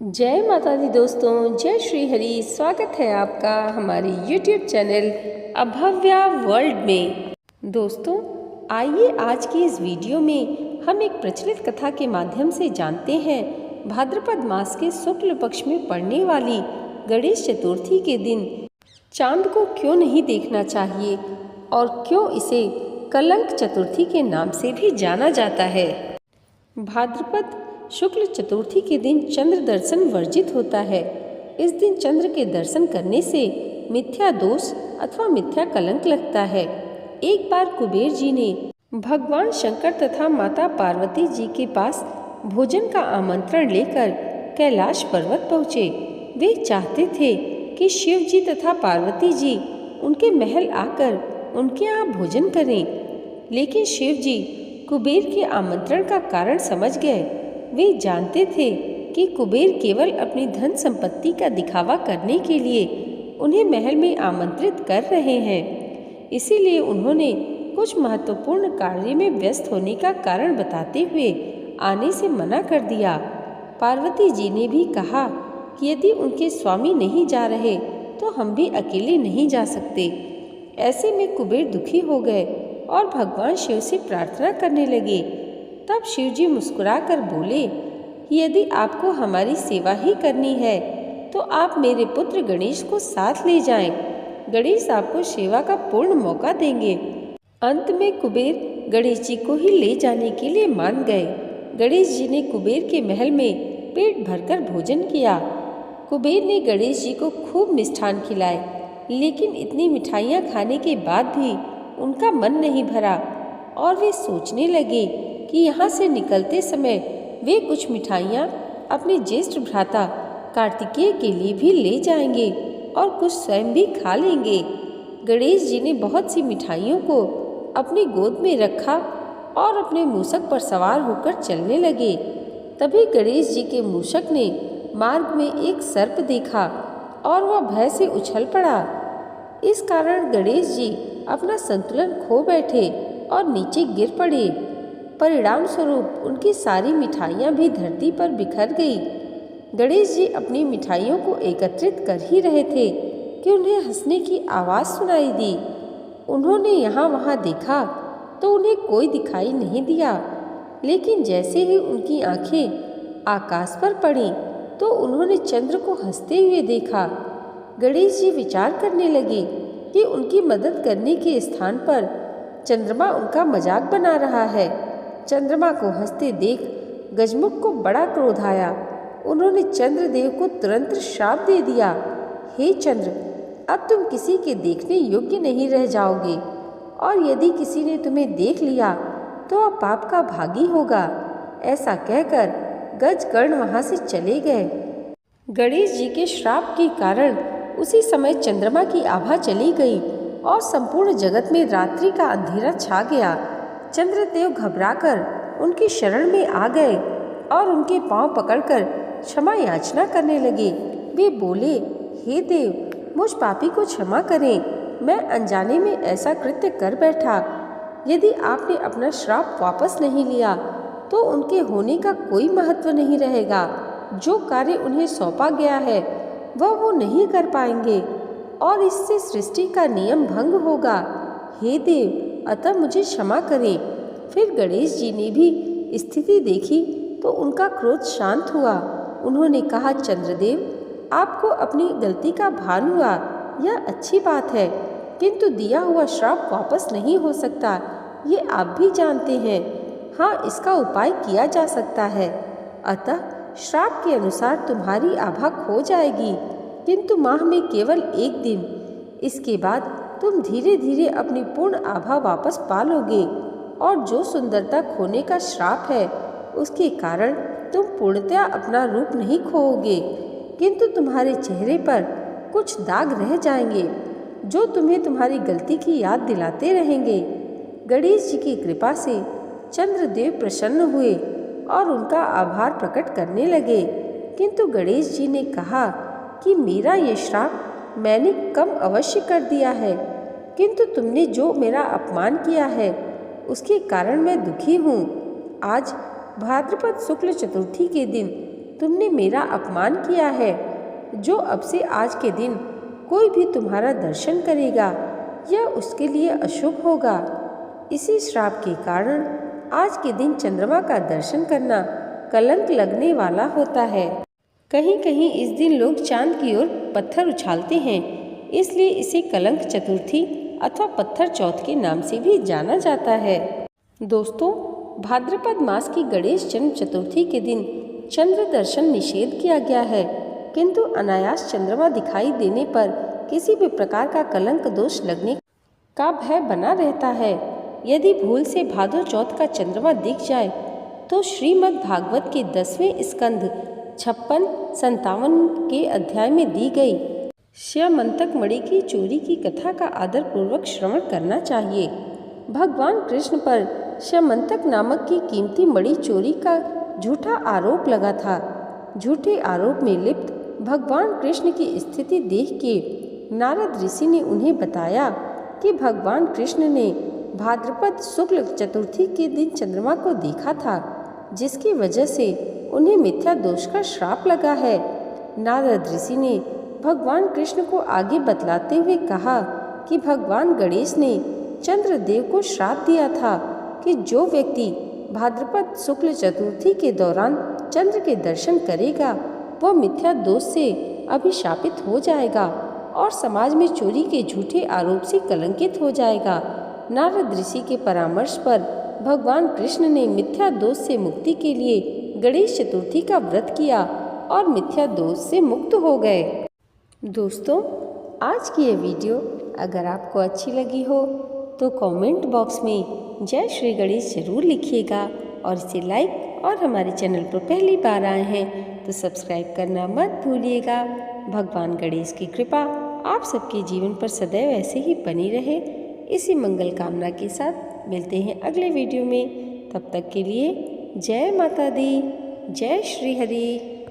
जय माता दी दोस्तों, जय श्री हरि। स्वागत है आपका हमारे YouTube चैनल अभव्या वर्ल्ड में। दोस्तों, आइए आज की इस वीडियो में हम एक प्रचलित कथा के माध्यम से जानते हैं भाद्रपद मास के शुक्ल पक्ष में पड़ने वाली गणेश चतुर्थी के दिन चांद को क्यों नहीं देखना चाहिए और क्यों इसे कलंक चतुर्थी के नाम से भी जाना जाता है। भाद्रपद शुक्ल चतुर्थी के दिन चंद्र दर्शन वर्जित होता है। इस दिन चंद्र के दर्शन करने से मिथ्या दोष अथवा मिथ्या कलंक लगता है। एक बार कुबेर जी ने भगवान शंकर तथा माता पार्वती जी के पास भोजन का आमंत्रण लेकर कैलाश पर्वत पहुँचे। वे चाहते थे कि शिव जी तथा पार्वती जी उनके महल आकर उनके यहाँ भोजन करें, लेकिन शिव जी कुबेर के आमंत्रण का कारण समझ गए। वे जानते थे कि कुबेर केवल अपनी धन संपत्ति का दिखावा करने के लिए उन्हें महल में आमंत्रित कर रहे हैं। इसीलिए उन्होंने कुछ महत्वपूर्ण कार्य में व्यस्त होने का कारण बताते हुए आने से मना कर दिया। पार्वती जी ने भी कहा कि यदि उनके स्वामी नहीं जा रहे तो हम भी अकेले नहीं जा सकते। ऐसे में कुबेर दुखी हो गए और भगवान शिव से प्रार्थना करने लगे। तब शिव जी मुस्कुराकर बोले कि यदि आपको हमारी सेवा ही करनी है तो आप मेरे पुत्र गणेश को साथ ले जाएं। गणेश आपको सेवा का पूर्ण मौका देंगे। अंत में कुबेर गणेश जी को ही ले जाने के लिए मान गए। गणेश जी ने कुबेर के महल में पेट भरकर भोजन किया। कुबेर ने गणेश जी को खूब मिष्ठान खिलाए, लेकिन इतनी मिठाइयाँ खाने के बाद भी उनका मन नहीं भरा और वे सोचने लगे कि यहाँ से निकलते समय वे कुछ मिठाइयाँ अपने ज्येष्ठ भ्राता कार्तिकेय के लिए भी ले जाएंगे और कुछ स्वयं भी खा लेंगे। गणेश जी ने बहुत सी मिठाइयों को अपनी गोद में रखा और अपने मूषक पर सवार होकर चलने लगे। तभी गणेश जी के मूषक ने मार्ग में एक सर्प देखा और वह भय से उछल पड़ा। इस कारण गणेश जी अपना संतुलन खो बैठे और नीचे गिर पड़े। परिणाम स्वरूप उनकी सारी मिठाइयाँ भी धरती पर बिखर गई। गणेश जी अपनी मिठाइयों को एकत्रित कर ही रहे थे कि उन्हें हंसने की आवाज़ सुनाई दी। उन्होंने यहाँ वहाँ देखा तो उन्हें कोई दिखाई नहीं दिया, लेकिन जैसे ही उनकी आंखें आकाश पर पड़ी तो उन्होंने चंद्र को हंसते हुए देखा। गणेश जी विचार करने लगे कि उनकी मदद करने के स्थान पर चंद्रमा उनका मजाक बना रहा है। चंद्रमा को हंसते देख गजमुख को बड़ा क्रोध आया। उन्होंने चंद्रदेव को तुरंत श्राप दे दिया, हे चंद्र, अब तुम किसी के देखने योग्य नहीं रह जाओगे, और यदि किसी ने तुम्हें देख लिया तो वह पाप का भागी होगा। ऐसा कहकर गजकर्ण वहाँ से चले गए। गणेश जी के श्राप के कारण उसी समय चंद्रमा की आभा चली गई और संपूर्ण जगत में रात्रि का अंधेरा छा गया। चंद्रदेव घबराकर उनकी शरण में आ गए और उनके पांव पकड़कर क्षमा याचना करने लगे। वे बोले, हे देव, मुझ पापी को क्षमा करें, मैं अनजाने में ऐसा कृत्य कर बैठा। यदि आपने अपना श्राप वापस नहीं लिया तो उनके होने का कोई महत्व नहीं रहेगा। जो कार्य उन्हें सौंपा गया है वह वो नहीं कर पाएंगे और इससे सृष्टि का नियम भंग होगा। हे देव, अतः मुझे क्षमा करें। फिर गणेश जी ने भी स्थिति देखी तो उनका क्रोध शांत हुआ। उन्होंने कहा, चंद्रदेव, आपको अपनी गलती का भान हुआ, यह अच्छी बात है, किंतु दिया हुआ श्राप वापस नहीं हो सकता, ये आप भी जानते हैं। हाँ, इसका उपाय किया जा सकता है। अतः श्राप के अनुसार तुम्हारी आभा खो जाएगी, किंतु माह में केवल एक दिन। इसके बाद तुम धीरे धीरे अपनी पूर्ण आभा वापस पा लोगे और जो सुंदरता खोने का श्राप है उसके कारण तुम पूर्णतया अपना रूप नहीं खोओगे, किंतु तुम्हारे चेहरे पर कुछ दाग रह जाएंगे जो तुम्हें तुम्हारी गलती की याद दिलाते रहेंगे। गणेश जी की कृपा से चंद्रदेव प्रसन्न हुए और उनका आभार प्रकट करने लगे, किंतु गणेश जी ने कहा कि मेरा ये श्राप मैंने कम अवश्य कर दिया है, किंतु तुमने जो मेरा अपमान किया है उसके कारण मैं दुखी हूँ। आज भाद्रपद शुक्ल चतुर्थी के दिन तुमने मेरा अपमान किया है, जो अब से आज के दिन कोई भी तुम्हारा दर्शन करेगा यह उसके लिए अशुभ होगा। इसी श्राप के कारण आज के दिन चंद्रमा का दर्शन करना कलंक लगने वाला होता है। कहीं कहीं इस दिन लोग चांद की ओर पत्थर उछालते हैं, इसलिए इसे कलंक चतुर्थी अथवा पत्थर चौथ के नाम से भी जाना जाता है। दोस्तों, भाद्रपद मास की गणेश जन्म चतुर्थी के दिन चंद्र दर्शन निषेध किया गया है, किंतु अनायास चंद्रमा दिखाई देने पर किसी भी प्रकार का कलंक दोष लगने का भय बना रहता है। यदि भूल से भादो चौथ का चंद्रमा दिख जाए तो श्रीमद् भागवत के 10वें स्कंध 56-57 के अध्याय में दी गई श्यमंतक मणि की चोरी की कथा का आदर पूर्वक श्रवण करना चाहिए। भगवान कृष्ण पर श्यमंतक नामक की कीमती मणि चोरी का झूठा आरोप लगा था। झूठे आरोप में लिप्त भगवान कृष्ण की स्थिति देख के नारद ऋषि ने उन्हें बताया कि भगवान कृष्ण ने भाद्रपद शुक्ल चतुर्थी के दिन चंद्रमा को देखा था, जिसकी वजह से उन्हें मिथ्या दोष का श्राप लगा है। नारद ऋषि ने भगवान कृष्ण को आगे बतलाते हुए कहा कि भगवान गणेश ने चंद्रदेव को श्राप दिया था कि जो व्यक्ति भाद्रपद शुक्ल चतुर्थी के दौरान चंद्र के दर्शन करेगा वह मिथ्या दोष से अभिशापित हो जाएगा और समाज में चोरी के झूठे आरोप से कलंकित हो जाएगा। नारद ऋषि के परामर्श पर भगवान कृष्ण ने मिथ्या दोष से मुक्ति के लिए गणेश चतुर्थी का व्रत किया और मिथ्या दोष से मुक्त हो गए। दोस्तों, आज की यह वीडियो अगर आपको अच्छी लगी हो तो कमेंट बॉक्स में जय श्री गणेश जरूर लिखिएगा और इसे लाइक और हमारे चैनल पर पहली बार आए हैं तो सब्सक्राइब करना मत भूलिएगा। भगवान गणेश की कृपा आप सबके जीवन पर सदैव ऐसे ही बनी रहे, इसी मंगल कामना के साथ मिलते हैं अगले वीडियो में। तब तक के लिए जय माता दी, जय श्री हरि।